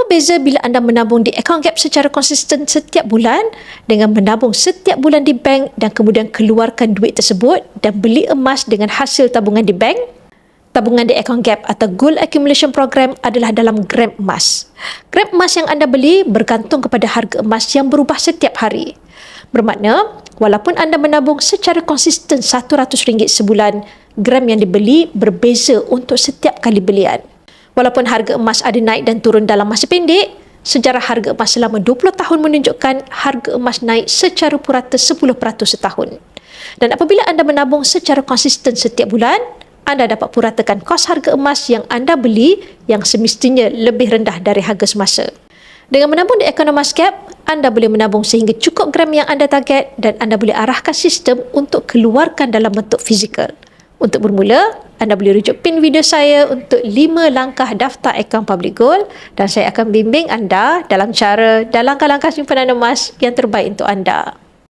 beza bila anda menabung di account Gap secara konsisten setiap bulan dengan menabung setiap bulan di bank dan kemudian keluarkan duit tersebut dan beli emas dengan hasil tabungan di bank? Tabungan di account Gap atau Gold Accumulation Program adalah dalam gram emas. Gram emas yang anda beli bergantung kepada harga emas yang berubah setiap hari. Bermakna, walaupun anda menabung secara konsisten RM100 sebulan, gram yang dibeli berbeza untuk setiap kali belian. Walaupun harga emas ada naik dan turun dalam masa pendek, sejarah harga emas selama 20 tahun menunjukkan harga emas naik secara purata 10% setahun. Dan apabila anda menabung secara konsisten setiap bulan, anda dapat puratakan kos harga emas yang anda beli yang semestinya lebih rendah dari harga semasa. Dengan menabung di akaun Emas Gap, anda boleh menabung sehingga cukup gram yang anda target dan anda boleh arahkan sistem untuk keluarkan dalam bentuk fizikal. Untuk bermula, anda boleh rujuk pin video saya untuk 5 langkah daftar akaun Public Gold dan saya akan bimbing anda dalam langkah-langkah simpanan emas yang terbaik untuk anda.